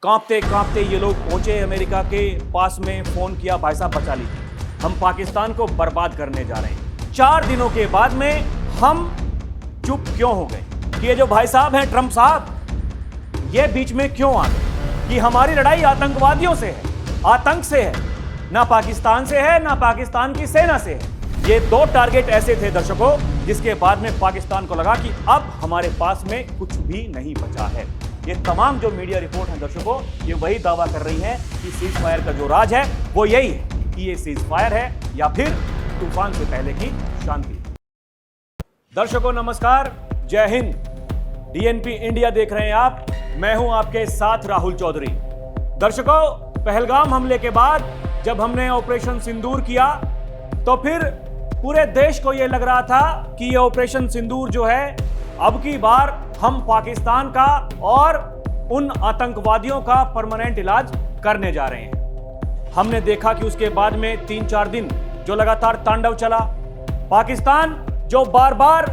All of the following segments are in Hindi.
कांपते कांपते ये लोग पहुंचे अमेरिका के पास में, फोन किया, भाई साहब बचा लीजिए, हम पाकिस्तान को बर्बाद करने जा रहे हैं। 4 दिनों के बाद में हम चुप क्यों हो गए कि ये जो भाई साहब हैं ट्रंप साहब, ये बीच में क्यों आ गए कि हमारी लड़ाई आतंकवादियों से है, आतंक से है, ना पाकिस्तान से है, ना पाकिस्तान की सेना से है। ये 2 टारगेट ऐसे थे दर्शकों, जिसके बाद में पाकिस्तान को लगा कि अब हमारे पास में कुछ भी नहीं बचा है। ये तमाम जो मीडिया रिपोर्ट है दर्शकों, ये वही दावा कर रही हैं कि सीज फायर का जो राज है वो यही है कि ये सीज फायर है या फिर तूफान से पहले की शांति। दर्शकों नमस्कार, जय हिंद। डीएनपी इंडिया देख रहे हैं आप, मैं हूं आपके साथ राहुल चौधरी। दर्शकों, पहलगाम हमले के बाद जब हमने ऑपरेशन सिंदूर किया तो फिर पूरे देश को यह लग रहा था कि यह ऑपरेशन सिंदूर जो है, अब की बार हम पाकिस्तान का और उन आतंकवादियों का परमानेंट इलाज करने जा रहे हैं। हमने देखा कि उसके बाद में 3-4 दिन जो लगातार तांडव चला, पाकिस्तान जो बार बार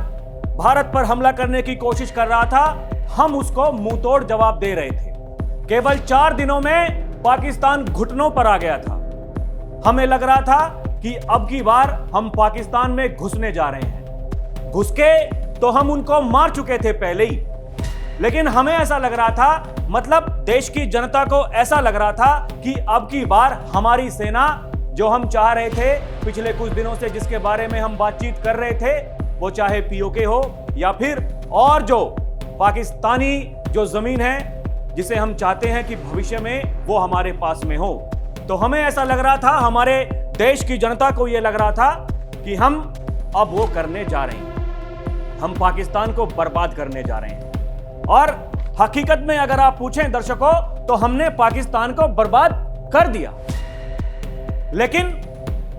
भारत पर हमला करने की कोशिश कर रहा था, हम उसको मुंहतोड़ जवाब दे रहे थे। केवल 4 दिनों में पाकिस्तान घुटनों पर आ गया था। हमें लग रहा था कि अब की बार हम पाकिस्तान में घुसने जा रहे हैं। घुस के तो हम उनको मार चुके थे पहले ही, लेकिन हमें ऐसा लग रहा था, मतलब देश की जनता को ऐसा लग रहा था कि अब की बार हमारी सेना जो हम चाह रहे थे पिछले कुछ दिनों से, जिसके बारे में हम बातचीत कर रहे थे, वो चाहे पीओके हो या फिर और जो पाकिस्तानी जो जमीन है जिसे हम चाहते हैं कि भविष्य में वो हमारे पास में हो, तो हमें ऐसा लग रहा था, हमारे देश की जनता को यह लग रहा था कि हम अब वो करने जा रहे हैं, हम पाकिस्तान को बर्बाद करने जा रहे हैं। और हकीकत में अगर आप पूछें दर्शकों, तो हमने पाकिस्तान को बर्बाद कर दिया। लेकिन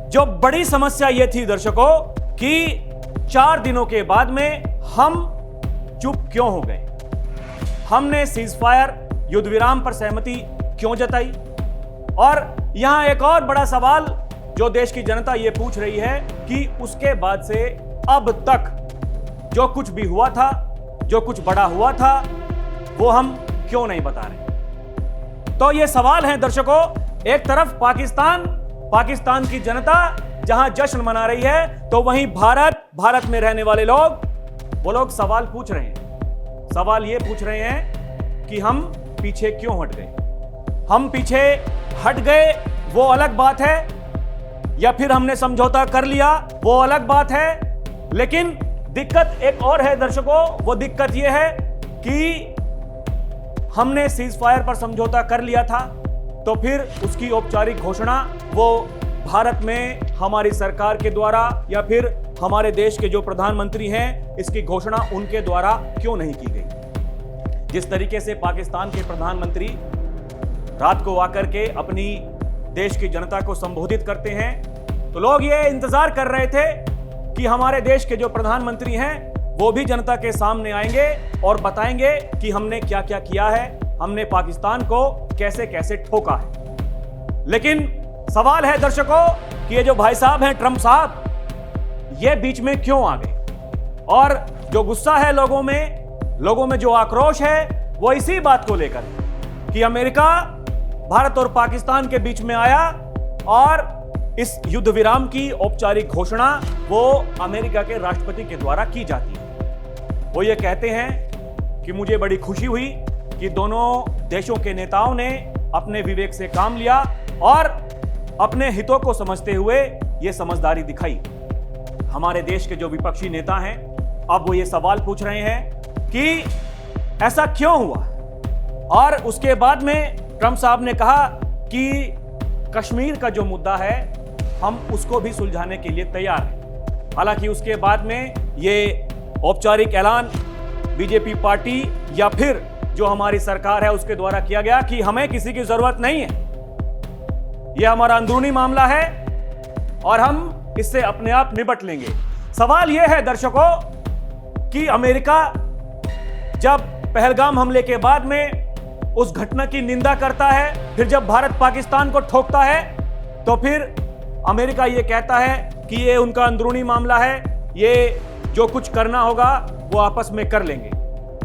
जो बड़ी समस्या यह थी दर्शकों कि 4 दिनों के बाद में हम चुप क्यों हो गए। हमने सीज फायर युद्ध विराम पर सहमति क्यों जताई। और यहां एक और बड़ा सवाल जो देश की जनता यह पूछ रही है कि उसके बाद से अब तक जो कुछ भी हुआ था, जो कुछ बड़ा हुआ था, वो हम क्यों नहीं बता रहे। तो ये सवाल है दर्शकों, एक तरफ पाकिस्तान की जनता जहां जश्न मना रही है, तो वहीं भारत में रहने वाले वो लोग सवाल पूछ रहे हैं। सवाल ये पूछ रहे हैं कि हम पीछे क्यों हट गए। हम पीछे हट गए वो अलग बात है, या फिर हमने समझौता कर लिया वो अलग बात है। लेकिन दिक्कत एक और है दर्शकों, वो दिक्कत यह है कि हमने सीज फायर पर समझौता कर लिया था, तो फिर उसकी औपचारिक घोषणा वो भारत में हमारी सरकार के द्वारा या फिर हमारे देश के जो प्रधानमंत्री हैं, इसकी घोषणा उनके द्वारा क्यों नहीं की गई। जिस तरीके से पाकिस्तान के प्रधानमंत्री रात को आकर के अपनी देश की जनता को संबोधित करते हैं, तो लोग ये इंतजार कर रहे थे कि हमारे देश के जो प्रधानमंत्री हैं वो भी जनता के सामने आएंगे और बताएंगे कि हमने क्या क्या किया है, हमने पाकिस्तान को कैसे कैसे ठोका है। लेकिन सवाल है दर्शकों कि ये जो भाई साहब हैं ट्रंप साहब, ये बीच में क्यों आ गए। और जो गुस्सा है लोगों में जो आक्रोश है, वो इसी बात को लेकर कि अमेरिका भारत और पाकिस्तान के बीच में आया और इस युद्ध विराम की औपचारिक घोषणा वो अमेरिका के राष्ट्रपति के द्वारा की जाती है। वो ये कहते हैं कि मुझे बड़ी खुशी हुई कि दोनों देशों के नेताओं ने अपने विवेक से काम लिया और अपने हितों को समझते हुए ये समझदारी दिखाई। हमारे देश के जो विपक्षी नेता हैं, अब वो ये सवाल पूछ रहे हैं कि ऐसा क्यों हुआ। और उसके बाद में ट्रंप साहब ने कहा कि कश्मीर का जो मुद्दा है, हम उसको भी सुलझाने के लिए तैयार हैं। हालांकि उसके बाद में ये औपचारिक ऐलान बीजेपी पार्टी या फिर जो हमारी सरकार है उसके द्वारा किया गया कि हमें किसी की जरूरत नहीं है, यह हमारा अंदरूनी मामला है और हम इससे अपने आप निपट लेंगे। सवाल यह है दर्शकों कि अमेरिका जब पहलगाम हमले के बाद में उस घटना की निंदा करता है, फिर जब भारत पाकिस्तान को ठोकता है, तो फिर अमेरिका ये कहता है कि ये उनका अंदरूनी मामला है, ये जो कुछ करना होगा वो आपस में कर लेंगे।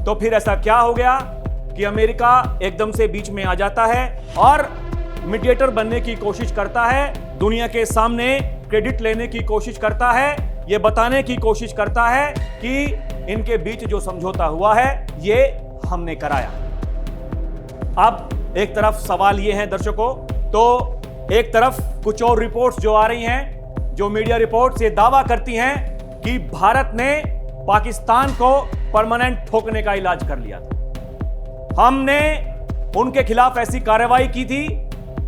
तो फिर ऐसा क्या हो गया कि अमेरिका एकदम से बीच में आ जाता है और मीडिएटर बनने की कोशिश करता है, दुनिया के सामने क्रेडिट लेने की कोशिश करता है, यह बताने की कोशिश करता है कि इनके बीच जो समझौता हुआ है ये हमने कराया। अब एक तरफ सवाल ये है दर्शकों, तो एक तरफ कुछ और रिपोर्ट्स जो आ रही हैं, जो मीडिया रिपोर्ट्स ये दावा करती हैं कि भारत ने पाकिस्तान को परमानेंट ठोकने का इलाज कर लिया था। हमने उनके खिलाफ ऐसी कार्रवाई की थी,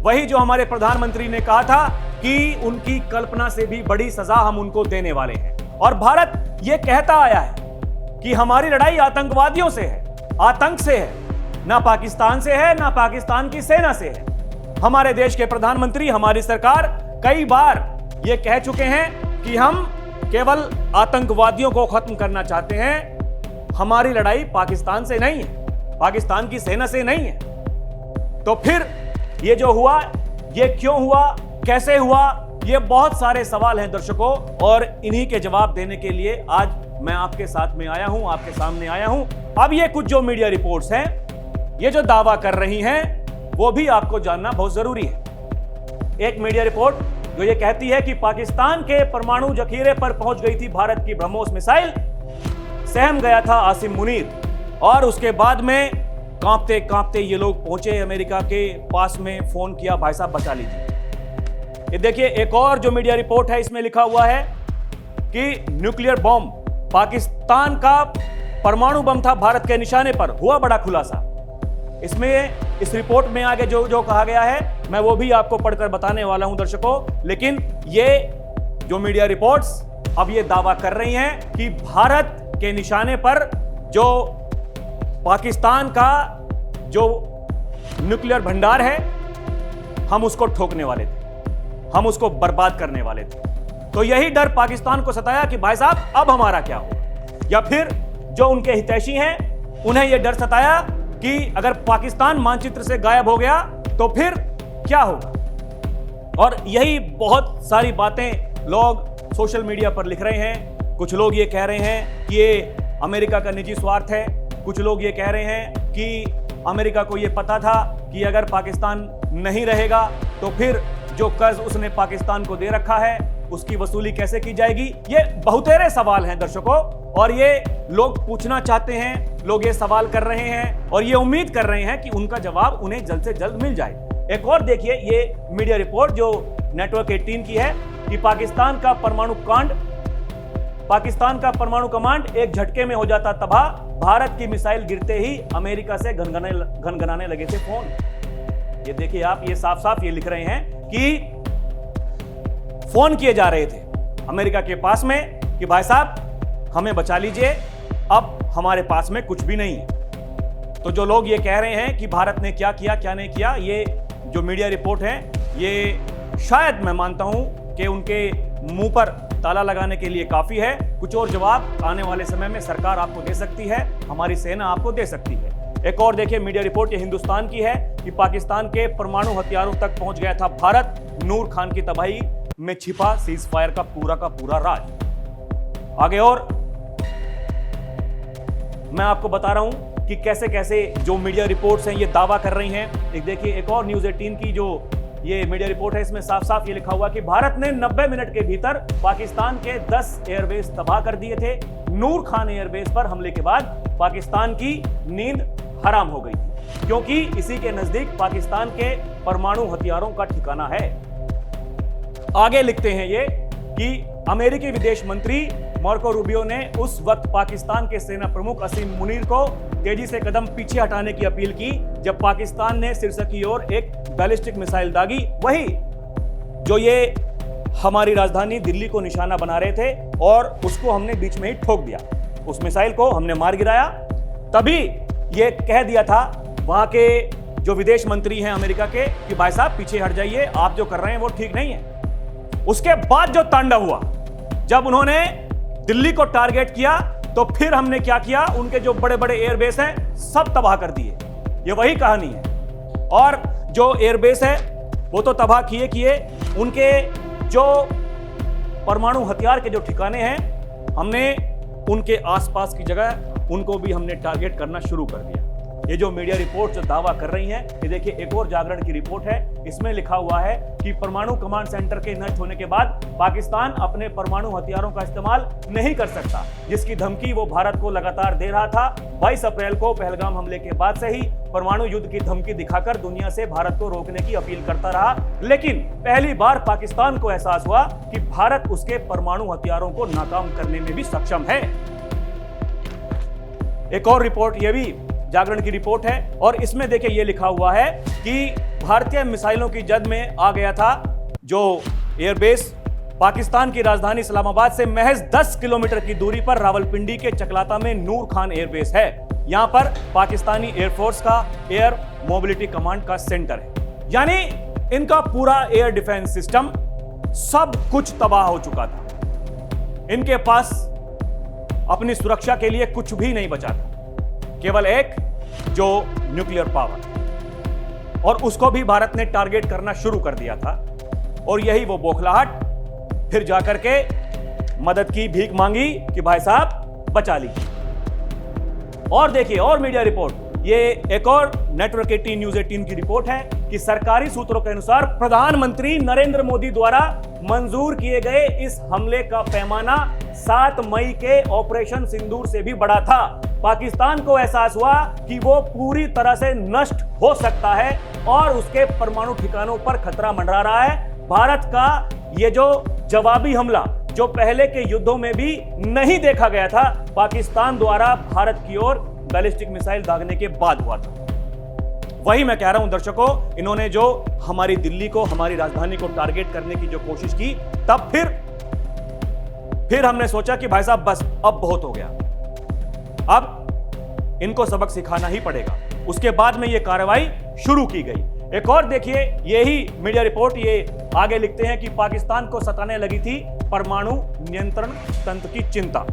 वही जो हमारे प्रधानमंत्री ने कहा था कि उनकी कल्पना से भी बड़ी सजा हम उनको देने वाले हैं। और भारत यह कहता आया है कि हमारी लड़ाई आतंकवादियों से है, आतंक से है, ना पाकिस्तान से है, ना पाकिस्तान की सेना से है। हमारे देश के प्रधानमंत्री, हमारी सरकार कई बार यह कह चुके हैं कि हम केवल आतंकवादियों को खत्म करना चाहते हैं, हमारी लड़ाई पाकिस्तान से नहीं है, पाकिस्तान की सेना से नहीं है। तो फिर ये जो हुआ, ये क्यों हुआ, कैसे हुआ, ये बहुत सारे सवाल हैं दर्शकों, और इन्हीं के जवाब देने के लिए आज मैं आपके साथ में आया हूं, आपके सामने आया हूं। अब ये कुछ जो मीडिया रिपोर्ट्स हैं, ये जो दावा कर रही हैं, वो भी आपको जानना बहुत जरूरी है। एक मीडिया रिपोर्ट जो ये कहती है कि पाकिस्तान के परमाणु जखीरे पर पहुंच गई थी भारत की ब्रह्मोस मिसाइल, सहम गया था आसिम मुनीर, और उसके बाद में कांपते कांपते ये लोग पहुंचे अमेरिका के पास में, फोन किया, भाई साहब बचा लीजिए। ये देखिए एक और जो मीडिया रिपोर्ट है, इसमें लिखा हुआ है कि न्यूक्लियर बॉम्ब, पाकिस्तान का परमाणु बम था भारत के निशाने पर, हुआ बड़ा खुलासा। इसमें इस रिपोर्ट में आगे जो जो कहा गया है मैं वो भी आपको पढ़कर बताने वाला हूं दर्शकों। लेकिन ये जो मीडिया रिपोर्ट्स अब ये दावा कर रही हैं कि भारत के निशाने पर जो पाकिस्तान का जो न्यूक्लियर भंडार है, हम उसको ठोकने वाले थे, हम उसको बर्बाद करने वाले थे। तो यही डर पाकिस्तान को सताया कि भाई साहब अब हमारा क्या होगा, या फिर जो उनके हितैषी हैं उन्हें यह डर सताया कि अगर पाकिस्तान मानचित्र से गायब हो गया तो फिर क्या होगा। और यही बहुत सारी बातें लोग सोशल मीडिया पर लिख रहे हैं। कुछ लोग ये कह रहे हैं कि ये अमेरिका का निजी स्वार्थ है, कुछ लोग ये कह रहे हैं कि अमेरिका को ये पता था कि अगर पाकिस्तान नहीं रहेगा तो फिर जो कर्ज उसने पाकिस्तान को दे रखा है उसकी वसूली कैसे की जाएगी। ये बहुतेरे सवाल हैं दर्शकों, और ये लोग पूछना चाहते हैं, लोग ये सवाल कर रहे हैं और ये उम्मीद कर रहे हैं कि उनका जवाब उन्हें जल्द से जल्द मिल जाए। एक और देखिए ये मीडिया रिपोर्ट जो नेटवर्क 18 की है कि पाकिस्तान का परमाणु कमांड एक झटके में हो जाता तबाह, भारत की मिसाइल गिरते ही अमेरिका से घनघनाने लगे थे फोन। ये देखिए आप, ये साफ साफ ये लिख रहे हैं कि फोन किए जा रहे थे अमेरिका के पास में कि भाई साहब हमें बचा लीजिए, अब हमारे पास में कुछ भी नहीं है। तो जो लोग ये कह रहे हैं कि भारत ने क्या किया क्या नहीं किया, ये जो मीडिया रिपोर्ट है ये शायद मैं मानता हूं कि उनके मुंह पर ताला लगाने के लिए काफी है। कुछ और जवाब आने वाले समय में सरकार आपको दे सकती है, हमारी सेना आपको दे सकती है। एक और देखिए मीडिया रिपोर्ट ये हिंदुस्तान की है कि पाकिस्तान के परमाणु हथियारों तक पहुंच गया था भारत, नूर खान की तबाही में छिपा सीज फायर का पूरा राज। आगे और मैं आपको बता रहा हूं कि कैसे कैसे जो मीडिया रिपोर्ट्स हैं ये दावा कर रही हैं। एक देखिए एक और न्यूज़ 18 की जो ये मीडिया रिपोर्ट है, इसमें साफ साफ ये लिखा हुआ कि भारत ने 90 मिनट के भीतर पाकिस्तान के 10 एयरबेस तबाह कर दिए थे। नूर खान एयरबेस पर हमले के बाद पाकिस्तान की नींद हराम हो गई थी, क्योंकि इसी के नजदीक पाकिस्तान के परमाणु हथियारों का ठिकाना है। आगे लिखते हैं ये कि अमेरिकी विदेश मंत्री मार्को रूबियो ने उस वक्त पाकिस्तान के सेना प्रमुख असीम मुनीर को तेजी से कदम पीछे हटाने की अपील की जब पाकिस्तान ने शीर्षक की ओर एक बैलिस्टिक मिसाइल दागी, वही जो ये हमारी राजधानी दिल्ली को निशाना बना रहे थे, और उसको हमने बीच में ही ठोक दिया। उस मिसाइल को हमने मार गिराया। तभी ये कह दिया था वहां के जो विदेश मंत्री हैं अमेरिका के कि भाई साहब पीछे हट जाइए, आप जो कर रहे हैं वो ठीक नहीं है। उसके बाद जो तांडव हुआ, जब उन्होंने दिल्ली को टारगेट किया, तो फिर हमने क्या किया, उनके जो बड़े बड़े एयरबेस हैं सब तबाह कर दिए। ये वही कहानी है। और जो एयरबेस है वो तो तबाह किए, उनके जो परमाणु हथियार के जो ठिकाने हैं, हमने उनके आसपास की जगह उनको भी हमने टारगेट करना शुरू कर दिया। ये जो मीडिया रिपोर्ट जो दावा कर रही हैं, ये देखिए एक और जागरण की रिपोर्ट है। इसमें लिखा हुआ है कि परमाणु कमांड सेंटर के नष्ट होने के बाद पाकिस्तान अपने परमाणु हथियारों का इस्तेमाल नहीं कर सकता, जिसकी धमकी वो भारत को लगातार दे रहा था। 22 अप्रैल को पहलगाम हमले के बाद से ही परमाणु युद्ध की धमकी दिखाकर दुनिया से भारत को रोकने की अपील करता रहा, लेकिन पहली बार पाकिस्तान को एहसास हुआ कि भारत उसके परमाणु हथियारों को नाकाम करने में भी सक्षम है। एक और रिपोर्ट, ये भी जागरण की रिपोर्ट है, और इसमें देखिए ये लिखा हुआ है कि भारतीय मिसाइलों की जद में आ गया था जो एयरबेस पाकिस्तान की राजधानी इस्लामाबाद से महज 10 किलोमीटर की दूरी पर रावलपिंडी के चकलाता में नूर खान एयरबेस है। यहां पर पाकिस्तानी एयरफोर्स का एयर मोबिलिटी कमांड का सेंटर है। यानी इनका पूरा एयर डिफेंस सिस्टम सब कुछ तबाह हो चुका था। इनके पास अपनी सुरक्षा के लिए कुछ भी नहीं बचा था, केवल एक जो न्यूक्लियर पावर, और उसको भी भारत ने टारगेट करना शुरू कर दिया था। और यही वो बौखलाहट, फिर जाकर के मदद की भीख मांगी कि भाई साहब बचा लीजिए। और देखिए और मीडिया रिपोर्ट, ये एक और नेटवर्क 18 न्यूज़ 18 की रिपोर्ट है कि सरकारी सूत्रों के अनुसार प्रधानमंत्री नरेंद्र मोदी द्वारा मंजूर किए गए इस हमले का पैमाना 7 मई के ऑपरेशन सिंदूर से भी बड़ा था। पाकिस्तान को एहसास हुआ कि वो पूरी तरह से नष्ट हो सकता है और उसके परमाणु ठिकानों पर खतरा मंडरा रहा है। भारत का ये जो जवाबी हमला, जो पहले के युद्धों में भी नहीं देखा गया था, पाकिस्तान द्वारा भारत की ओर बैलिस्टिक मिसाइल दागने के बाद हुआ था। वही मैं कह रहा हूं दर्शकों, इन्होंने जो हमारी दिल्ली को, हमारी राजधानी को टारगेट करने की जो कोशिश की, तब फिर हमने सोचा कि भाई साहब बस अब बहुत हो गया, अब इनको सबक सिखाना ही पड़ेगा। उसके बाद में ये कार्रवाई शुरू की गई। एक और देखिए, यही मीडिया रिपोर्ट ये आगे लिखते हैं कि पाकिस्तान को सताने लगी थी परमाणु नियंत्रण तंत्र की चिंता।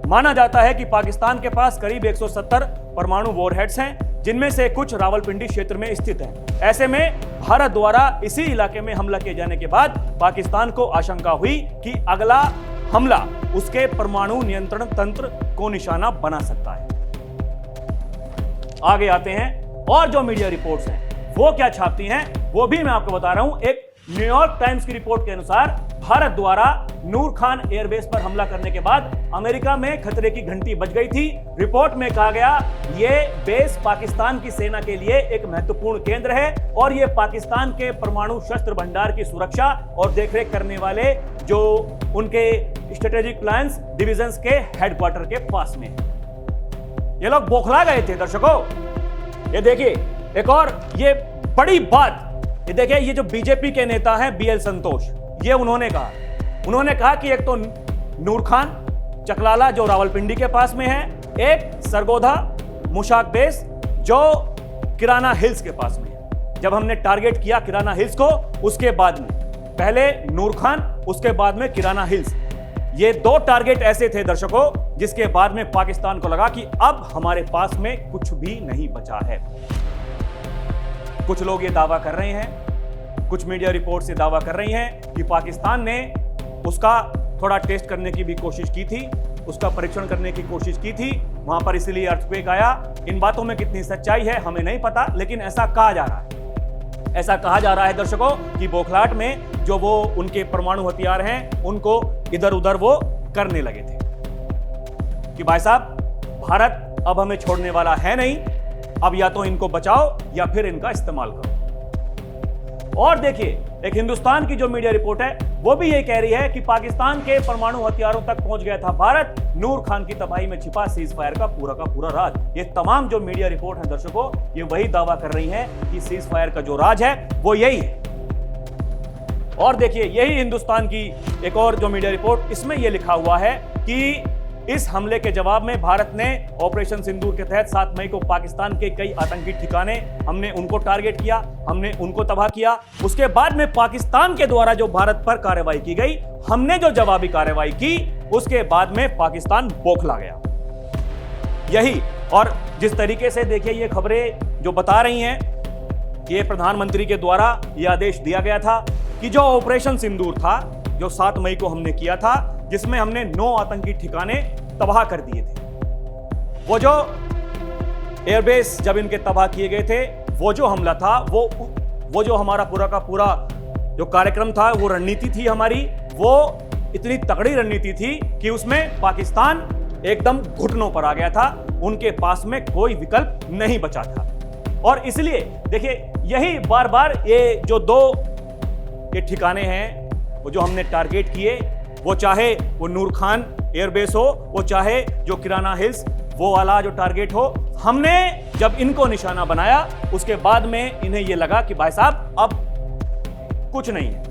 माना जाता है कि पाकिस्तान के पास करीब 170 परमाणु वॉरहेड्स हैं, जिनमें से कुछ रावलपिंडी क्षेत्र में स्थित हैं। ऐसे में भारत द्वारा इसी इलाके में हमला किए जाने के बाद पाकिस्तान को आशंका हुई कि अगला हमला उसके परमाणु नियंत्रण तंत्र को निशाना बना सकता है। आगे आते हैं और जो मीडिया रिपोर्ट्स हैं वो क्या छापती हैं, वो भी मैं आपको बता रहा हूं। एक न्यूयॉर्क टाइम्स की रिपोर्ट के अनुसार भारत द्वारा नूर खान एयरबेस पर हमला करने के बाद अमेरिका में खतरे की घंटी बज गई थी। रिपोर्ट में कहा गया यह बेस पाकिस्तान की सेना के लिए एक महत्वपूर्ण केंद्र है और यह पाकिस्तान के परमाणु शस्त्र भंडार की सुरक्षा और देखरेख करने वाले जो उनके स्ट्रेटेजिक प्लान्स डिविजन्स के हेडक्वार्टर के पास में। ये लोग बौखला गए थे दर्शकों। ये देखिए एक और ये बड़ी बात, ये देखिए ये जो बीजेपी के नेता हैं BL संतोष, ये उन्होंने कहा कि एक तो नूर खान चकलाला जो रावलपिंडी के पास में है, एक सरगोधा मुशाक बेस जो किराना हिल्स के पास में है। जब हमने टारगेट किया किराना हिल्स को, उसके बाद में पहले नूर खान, उसके बाद में किराना हिल्स, ये दो टारगेट ऐसे थे दर्शकों जिसके बाद में पाकिस्तान को लगा कि अब हमारे पास में कुछ भी नहीं बचा है। कुछ लोग ये दावा कर रहे हैं, कुछ मीडिया रिपोर्ट से दावा कर रही हैं कि पाकिस्तान ने उसका थोड़ा टेस्ट करने की भी कोशिश की थी, उसका परीक्षण करने की कोशिश की थी, वहां पर इसलिए अर्थक्वेक आया। इन बातों में कितनी सच्चाई है हमें नहीं पता, लेकिन ऐसा कहा जा रहा है। ऐसा कहा जा रहा है दर्शकों कि बौखलाहट में जो वो उनके परमाणु हथियार हैं उनको इधर उधर वो करने लगे थे कि भाई साहब भारत अब हमें छोड़ने वाला है नहीं, अब या तो इनको बचाओ या फिर इनका इस्तेमाल करो। और देखिए एक हिंदुस्तान की जो मीडिया रिपोर्ट है वो भी ये कह रही है कि पाकिस्तान के परमाणु हथियारों तक पहुंच गया था भारत, नूर खान की तबाही में छिपा सीज फायर का पूरा राज। ये तमाम जो मीडिया रिपोर्ट है दर्शकों, ये वही दावा कर रही हैं कि सीज फायर का जो राज है वो यही है। और देखिए यही हिंदुस्तान की एक और जो मीडिया रिपोर्ट, इसमें यह लिखा हुआ है कि इस हमले के जवाब में भारत ने ऑपरेशन सिंदूर के तहत 7 मई को पाकिस्तान के कई आतंकी ठिकाने, हमने उनको टारगेट किया, हमने उनको तबाह किया। उसके बाद में पाकिस्तान के द्वारा जो भारत पर कार्रवाई की गई, हमने जो जवाबी कार्रवाई की, उसके बाद में पाकिस्तान बौखला गया। यही, और जिस तरीके से देखिए ये खबरें जो बता रही हैं, ये प्रधानमंत्री के द्वारा यह आदेश दिया गया था कि जो ऑपरेशन सिंदूर था, जो 7 मई को हमने किया था, जिसमें हमने 9 आतंकी ठिकाने तबाह कर दिए थे, वो जो एयरबेस जब इनके तबाह किए गए थे, वो जो हमला था, वो जो हमारा पूरा का पूरा जो कार्यक्रम था, वो रणनीति थी हमारी, वो इतनी तगड़ी रणनीति थी कि उसमें पाकिस्तान एकदम घुटनों पर आ गया था। उनके पास में कोई विकल्प नहीं बचा था। और इसलिए देखिए, यही बार बार ये जो दो ये ठिकाने हैं, वो जो हमने टारगेट किए, वो चाहे वो नूर खान एयरबेस हो, वो चाहे जो किराना हिल्स वो वाला जो टारगेट हो, हमने जब इनको निशाना बनाया, उसके बाद में इन्हें ये लगा कि भाई साहब अब कुछ नहीं है।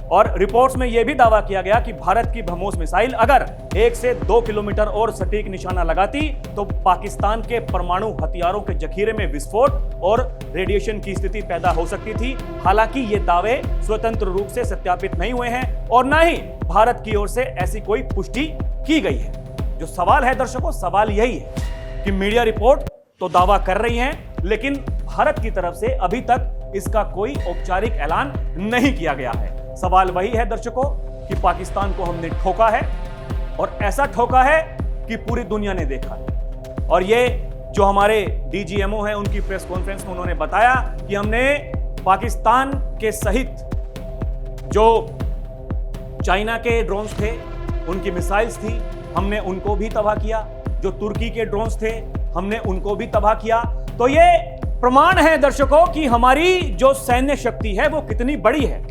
और रिपोर्ट्स में यह भी दावा किया गया कि भारत की ब्रह्मोस मिसाइल अगर 1 से 2 किलोमीटर और सटीक निशाना लगाती तो पाकिस्तान के परमाणु हथियारों के जखीरे में विस्फोट और रेडिएशन की स्थिति पैदा हो सकती थी। हालांकि ये दावे स्वतंत्र रूप से सत्यापित नहीं हुए हैं और ना ही भारत की ओर से ऐसी कोई पुष्टि की गई है। जो सवाल है दर्शकों, सवाल यही है कि मीडिया रिपोर्ट तो दावा कर रही हैं, लेकिन भारत की तरफ से अभी तक इसका कोई औपचारिक ऐलान नहीं किया गया है। सवाल वही है दर्शकों कि पाकिस्तान को हमने ठोका है और ऐसा ठोका है कि पूरी दुनिया ने देखा है। और ये जो हमारे डीजीएमओ हैं, उनकी प्रेस कॉन्फ्रेंस में उन्होंने बताया कि हमने पाकिस्तान के सहित जो चाइना के ड्रोन्स थे, उनकी मिसाइल्स थी, हमने उनको भी तबाह किया। जो तुर्की के ड्रोन्स थे, हमने उनको भी तबाह किया। तो ये प्रमाण है दर्शकों कि हमारी जो सैन्य शक्ति है वो कितनी बड़ी है।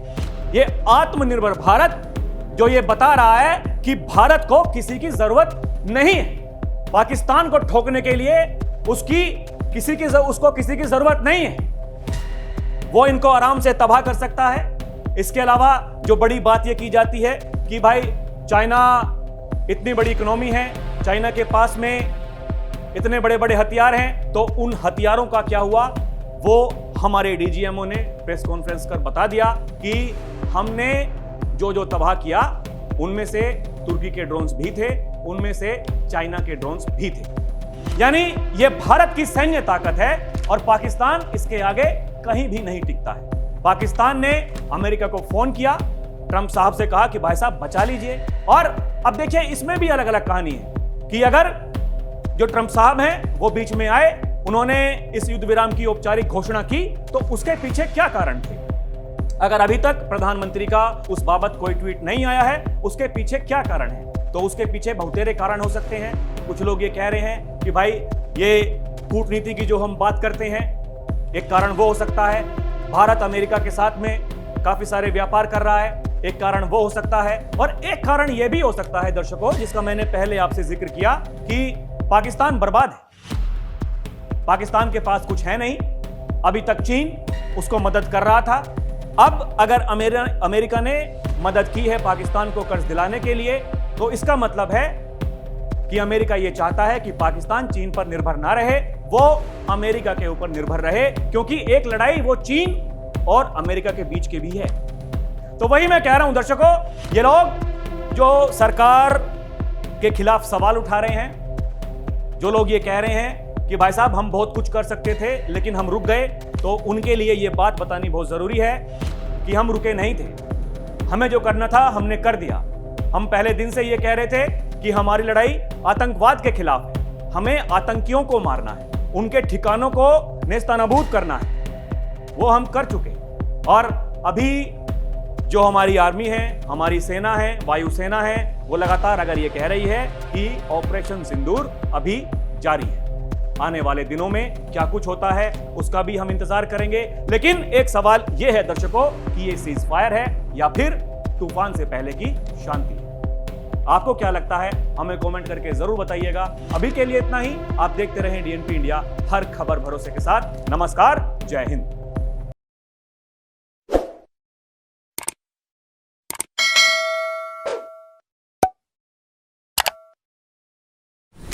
ये आत्मनिर्भर भारत जो ये बता रहा है कि भारत को किसी की जरूरत नहीं है, पाकिस्तान को ठोकने के लिए उसको किसी की जरूरत नहीं है, वो इनको आराम से तबाह कर सकता है। इसके अलावा जो बड़ी बात ये की जाती है कि भाई चाइना इतनी बड़ी इकोनॉमी है, चाइना के पास में इतने बड़े बड़े हथियार हैं, तो उन हथियारों का क्या हुआ, वो हमारे डीजीएमओ ने प्रेस कॉन्फ्रेंस कर बता दिया कि हमने जो तबाह किया उनमें से तुर्की के ड्रोन्स भी थे, उनमें से चाइना के ड्रोन्स भी थे। यानी यह भारत की सैन्य ताकत है और पाकिस्तान इसके आगे कहीं भी नहीं टिकता है। पाकिस्तान ने अमेरिका को फोन किया, ट्रंप साहब से कहा कि भाई साहब बचा लीजिए। और अब देखिए, इसमें भी अलग अलग कहानी है कि अगर जो ट्रंप साहब हैं वो बीच में आए, उन्होंने इस युद्ध विराम की औपचारिक घोषणा की, तो उसके पीछे क्या कारण थे? अगर अभी तक प्रधानमंत्री का उस बाबत कोई ट्वीट नहीं आया है, उसके पीछे क्या कारण है? तो उसके पीछे बहुतेरे कारण हो सकते हैं। कुछ लोग ये कह रहे हैं कि भाई ये कूटनीति की जो हम बात करते हैं, एक कारण वो हो सकता है, भारत अमेरिका के साथ में काफी सारे व्यापार कर रहा है, एक कारण वो हो सकता है। और एक कारण ये भी हो सकता है दर्शकों, जिसका मैंने पहले आपसे जिक्र किया कि पाकिस्तान बर्बाद है, पाकिस्तान के पास कुछ है नहीं। अभी तक चीन उसको मदद कर रहा था, अब अगर अमेरिका ने मदद की है पाकिस्तान को कर्ज दिलाने के लिए, तो इसका मतलब है कि अमेरिका यह चाहता है कि पाकिस्तान चीन पर निर्भर ना रहे, वो अमेरिका के ऊपर निर्भर रहे, क्योंकि एक लड़ाई वो चीन और अमेरिका के बीच के भी है। तो वही मैं कह रहा हूं दर्शकों, ये लोग जो सरकार के खिलाफ सवाल उठा रहे हैं, जो लोग ये कह रहे हैं कि भाई साहब हम बहुत कुछ कर सकते थे लेकिन हम रुक गए, तो उनके लिए ये बात बतानी बहुत जरूरी है कि हम रुके नहीं थे। हमें जो करना था हमने कर दिया। हम पहले दिन से ये कह रहे थे कि हमारी लड़ाई आतंकवाद के खिलाफ है, हमें आतंकियों को मारना है, उनके ठिकानों को नेस्तनाबूद करना है, वो हम कर चुके। और अभी जो हमारी आर्मी है, हमारी सेना है, वायुसेना है, वो लगातार अगर ये कह रही है कि ऑपरेशन सिंदूर अभी जारी है। आने वाले दिनों में क्या कुछ होता है उसका भी हम इंतजार करेंगे। लेकिन एक सवाल यह है दर्शकों कि ये सीज फायर है या फिर तूफान से पहले की शांति है। आपको क्या लगता है, हमें कमेंट करके जरूर बताइएगा। अभी के लिए इतना ही। आप देखते रहें डीएनपी इंडिया, हर खबर भरोसे के साथ। नमस्कार, जय हिंद।